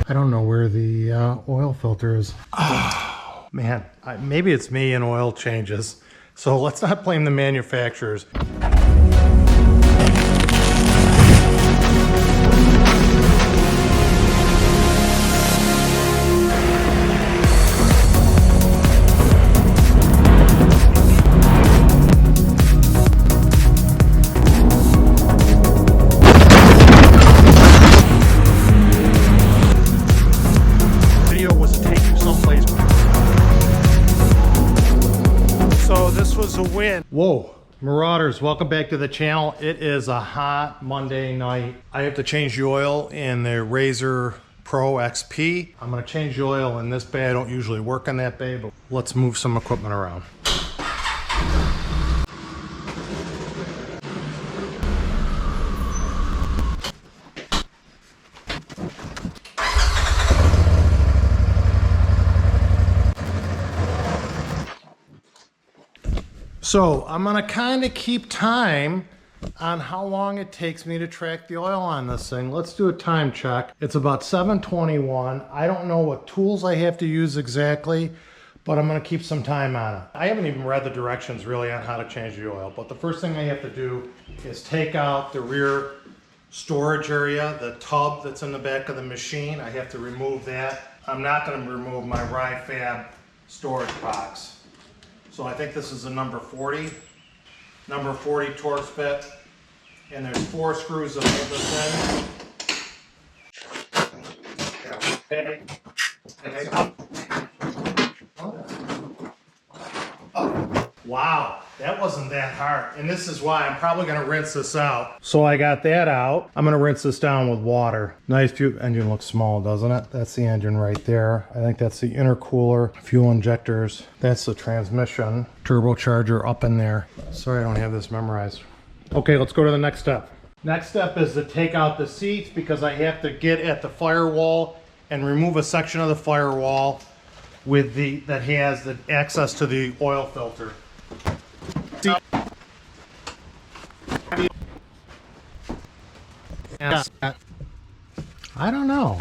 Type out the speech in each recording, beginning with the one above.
I don't know where the oil filter is. Oh, man, maybe it's me and oil changes. So let's not blame the manufacturers. A win. Whoa, Marauders, welcome back to the channel. It is a hot Monday night. I have to change the oil in the RZR Pro XP. I'm going to change the oil in this bay. I don't usually work on that bay, but let's move some equipment around. So I'm gonna kind of keep time on how long it takes me to track the oil on this thing. Let's do a time check. It's about 7:21. I don't know what tools I have to use exactly, but I'm gonna keep some time on it. I haven't even read the directions really on how to change the oil, but the first thing I have to do is take out the rear storage area, the tub that's in the back of the machine. I have to remove that. I'm not gonna remove my RIFAB storage box. So I think this is a number 40 Torx bit, and there's 4 screws that hold this in. Wow, that wasn't that hard. And this is why I'm probably gonna rinse this out. So I got that out. I'm gonna rinse this down with water. Nice fuel engine looks small, doesn't it? That's the engine right there. I think that's the intercooler, fuel injectors. That's the transmission, turbocharger up in there. Sorry, I don't have this memorized. Okay, let's go to the next step. Next step is to take out the seats because I have to get at the firewall and remove a section of the firewall with that has the access to the oil filter. I don't know.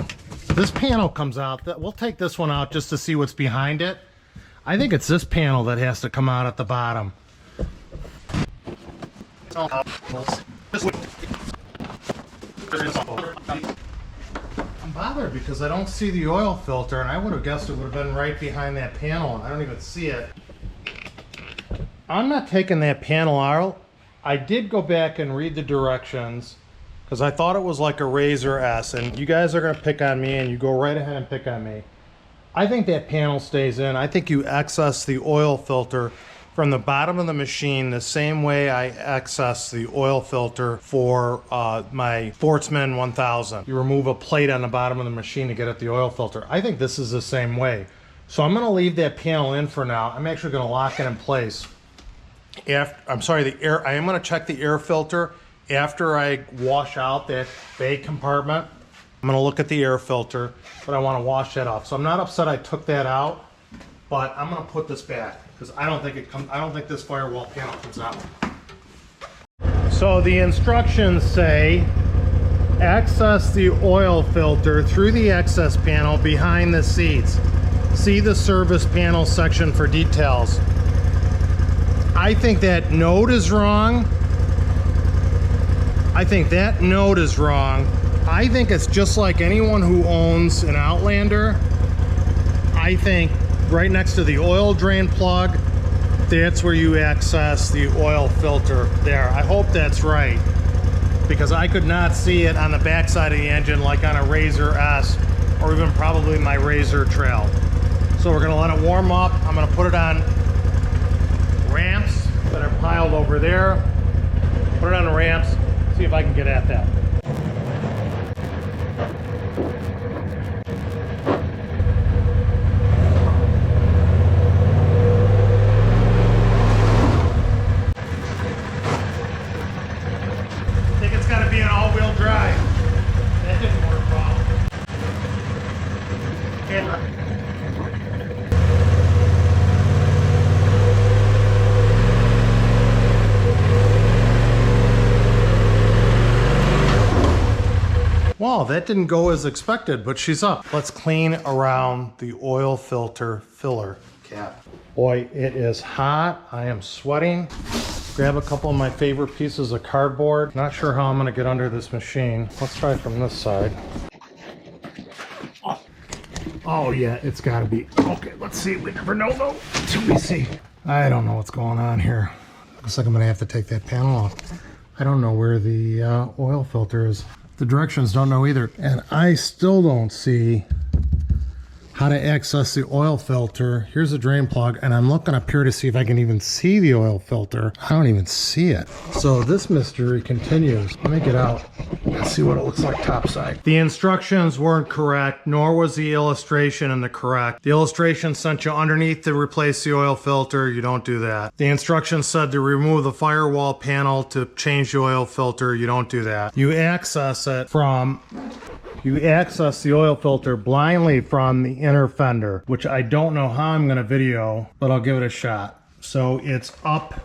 This panel comes out. We'll take this one out just to see what's behind it. I think it's this panel that has to come out at the bottom. I'm bothered because I don't see the oil filter, and I would have guessed it would have been right behind that panel, and I don't even see it. I'm not taking that panel out. I did go back and read the directions because I thought it was like a RZR S, and you guys are going to pick on me, and you go right ahead and pick on me. I think that panel stays in. I think you access the oil filter from the bottom of the machine the same way I access the oil filter for my Sportsman 1000. You remove a plate on the bottom of the machine to get at the oil filter. I think this is the same way. So I'm going to leave that panel in for now. I'm actually going to lock it in place. I'm sorry, the air. I am going to check the air filter after I wash out that bay compartment. I'm going to look at the air filter, but I want to wash that off. So I'm not upset I took that out, but I'm going to put this back because I don't think it comes. I don't think this firewall panel comes out. So the instructions say access the oil filter through the access panel behind the seats. See the service panel section for details. I think that note is wrong. I think that note is wrong. I think it's just like anyone who owns an Outlander. I think right next to the oil drain plug, that's where you access the oil filter there. I hope that's right because I could not see it on the back side of the engine like on a RZR S or even probably my RZR Trail. So we're gonna let it warm up. I'm gonna put it on ramps that are piled over there. Put it on the ramps, see if I can get at that. I think it's got to be an all-wheel drive. That didn't work well. Wow, that didn't go as expected, but she's up. Let's clean around the oil filter filler cap. Boy, it is hot. I am sweating. Grab a couple of my favorite pieces of cardboard. Not sure how I'm gonna get under this machine. Let's try from this side. Oh yeah, it's gotta be. Okay, let's see. We never know though. Until we see. I don't know what's going on here. Looks like I'm gonna have to take that panel off. I don't know where the oil filter is. The directions don't know either. And I still don't see how to access the oil filter. Here's the drain plug, and I'm looking up here to see if I can even see the oil filter. I don't even see it. So this mystery continues. Let me get out and see what it looks like topside. The instructions weren't correct, nor was the illustration in the correct. The illustration sent you underneath to replace the oil filter. You don't do that. The instructions said to remove the firewall panel to change the oil filter. You don't do that. You access the oil filter blindly from the inner fender, which I don't know how I'm gonna video, but I'll give it a shot. So it's up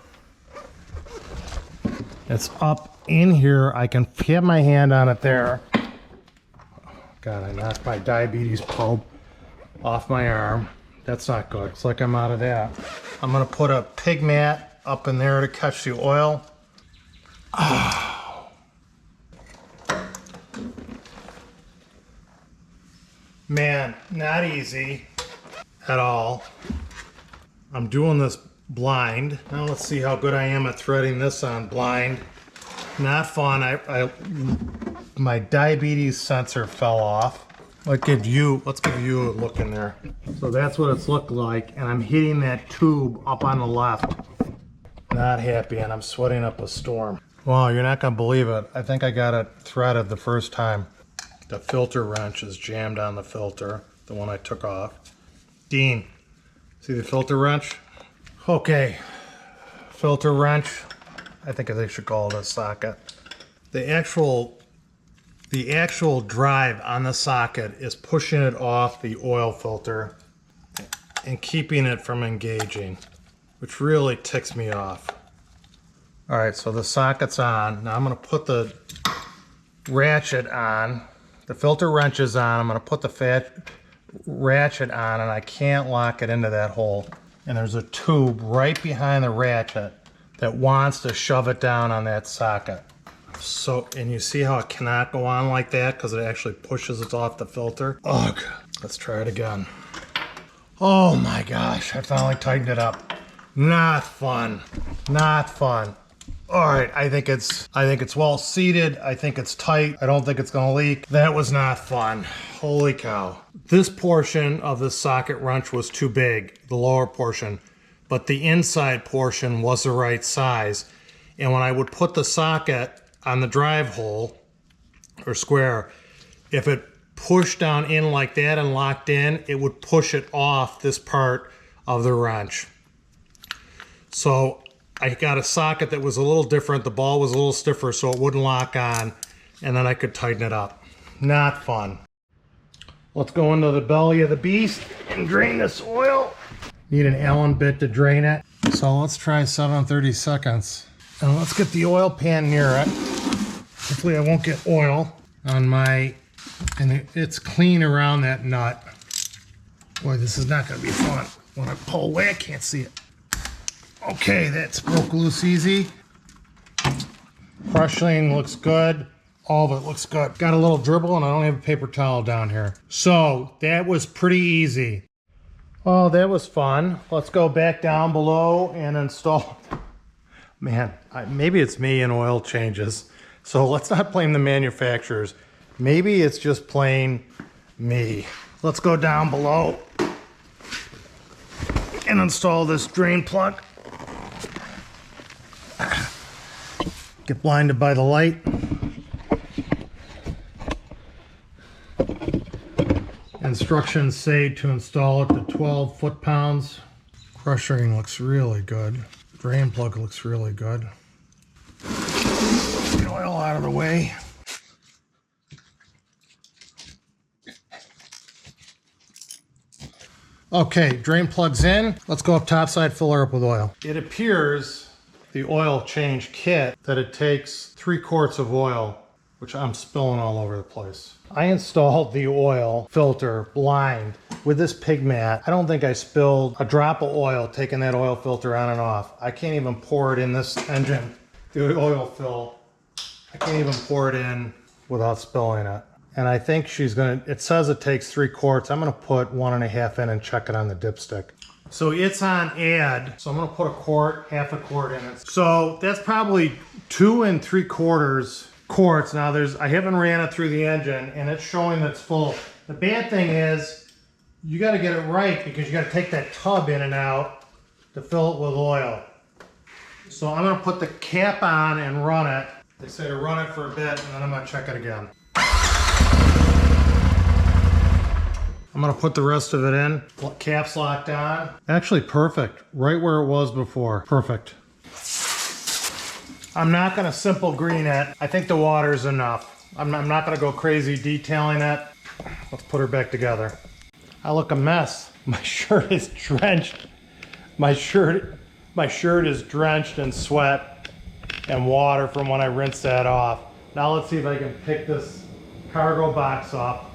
in here. I can have my hand on it there. God, I knocked my diabetes probe off my arm. That's not good. It's like I'm out of that. I'm gonna put a pig mat up in there to catch the oil. Man, not easy at all. I'm doing this blind. Now let's see how good I am at threading this on blind. Not fun. My diabetes sensor fell off. Let's give you a look in there. So that's what it's looked like, and I'm hitting that tube up on the left. Not happy, and I'm sweating up a storm. Wow, you're not gonna believe it. I think I got it threaded the first time. The filter wrench is jammed on the filter, the one I took off. Dean, see the filter wrench? Okay, filter wrench. I think they should call it a socket. The actual drive on the socket is pushing it off the oil filter and keeping it from engaging, which really ticks me off. All right, so the socket's on. Now I'm gonna put the ratchet on. The filter wrench is on. I'm going to put the ratchet on, and I can't lock it into that hole. And there's a tube right behind the ratchet that wants to shove it down on that socket. So, and you see how it cannot go on like that because it actually pushes it off the filter. Ugh. Let's try it again. Oh my gosh, I finally tightened it up. Not fun. Not fun. All right, I think it's well seated. I think it's tight. I don't think it's gonna leak. That was not fun. Holy cow. This portion of the socket wrench was too big, the lower portion, but the inside portion was the right size. And when I would put the socket on the drive hole or square, if it pushed down in like that and locked in, it would push it off this part of the wrench. So I got a socket that was a little different. The ball was a little stiffer so it wouldn't lock on, and then I could tighten it up. Not fun. Let's go into the belly of the beast and drain this oil. Need an Allen bit to drain it. So let's try 7 seconds. And let's get the oil pan near it. Hopefully I won't get oil on my, and it's clean around that nut. Boy, this is not gonna be fun. When I pull away, I can't see it. Okay, that's broke loose easy. Crushing looks good. All of it looks good. Got a little dribble and I don't have a paper towel down here. So that was pretty easy. Oh, that was fun. Let's go back down below and install. Man, maybe it's me and oil changes. So let's not blame the manufacturers. Maybe it's just plain me. Let's go down below and install this drain plug. Get blinded by the light. Instructions say to install it to 12 foot-pounds. Crushing looks really good. Drain plug looks really good. Get the oil out of the way. Okay, drain plug's in. Let's go up topside, fill her up with oil. It appears the oil change kit that it takes 3 quarts of oil, which I'm spilling all over the place. I installed the oil filter blind with this pig mat. I don't think I spilled a drop of oil taking that oil filter on and off. I can't even pour it in this engine, the oil fill. I can't even pour it in without spilling it. And I think she's gonna, it says it takes 3 quarts. I'm gonna put 1.5 in and check it on the dipstick. So it's on add. So I'm gonna put a quart, half a quart in it. So that's probably 2 3/4 quarts. Now I haven't ran it through the engine and it's showing that it's full. The bad thing is you gotta get it right because you gotta take that tub in and out to fill it with oil. So I'm gonna put the cap on and run it. They say to run it for a bit and then I'm gonna check it again. I'm gonna put the rest of it in. Cap's locked on. Actually perfect, right where it was before. Perfect. I'm not gonna simple green it. I think the water's enough. I'm not gonna go crazy detailing it. Let's put her back together. I look a mess. My shirt is drenched. My shirt is drenched in sweat and water from when I rinsed that off. Now let's see if I can pick this cargo box up.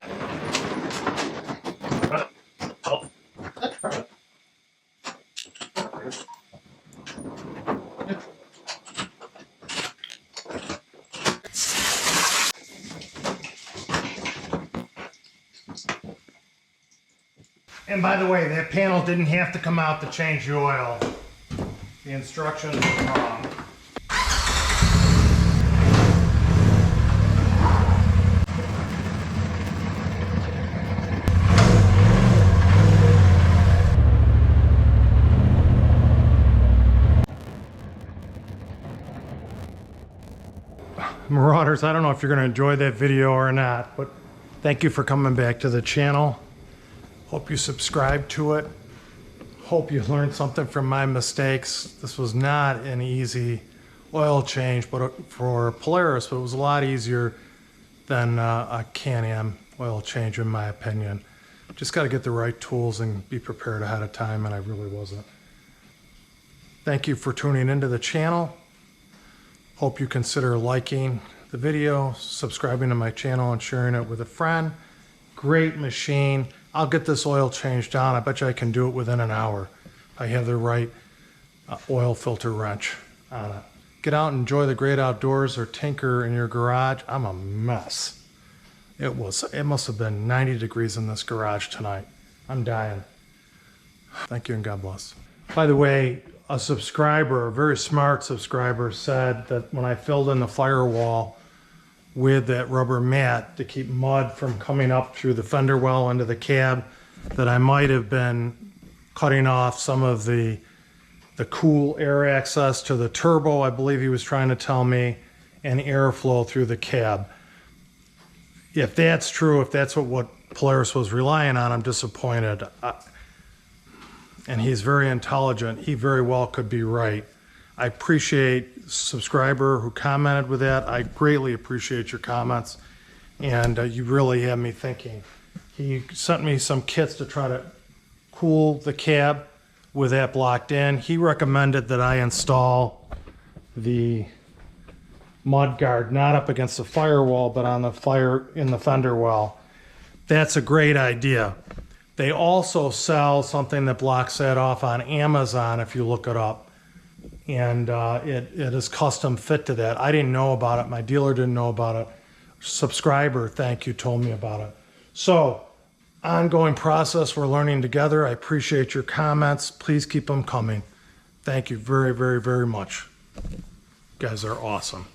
And by the way, that panel didn't have to come out to change the oil. The instructions were wrong. Marauders, I don't know if you're going to enjoy that video or not, but thank you for coming back to the channel. Hope you subscribe to it. Hope you learned something from my mistakes. This was not an easy oil change but for Polaris, but it was a lot easier than a Can-Am oil change in my opinion. Just got to get the right tools and be prepared ahead of time, and I really wasn't. Thank you for tuning into the channel. Hope you consider liking the video, subscribing to my channel, and sharing it with a friend. Great machine. I'll get this oil changed on. I bet you I can do it within an hour. I have the right oil filter wrench on it. Get out and enjoy the great outdoors or tinker in your garage. I'm a mess. It must have been 90 degrees in this garage tonight. I'm dying. Thank you and God bless. By the way, a subscriber, a very smart subscriber, said that when I filled in the firewall with that rubber mat to keep mud from coming up through the fender well into the cab, that I might have been cutting off some of the cool air access to the turbo, I believe he was trying to tell me, and airflow through the cab. If that's true, if that's what Polaris was relying on, I'm disappointed. And he's very intelligent. He very well could be right. I appreciate a subscriber who commented with that. I greatly appreciate your comments, and you really have me thinking. He sent me some kits to try to cool the cab with that blocked in. He recommended that I install the mud guard not up against the firewall, but on in the fender well. That's a great idea. They also sell something that blocks that off on Amazon if you look it up. And it is custom fit to that. I didn't know about it. My dealer didn't know about it. Subscriber, thank you, told me about it. So, ongoing process. We're learning together. I appreciate your comments. Please keep them coming. Thank you very, very, very much. You guys are awesome.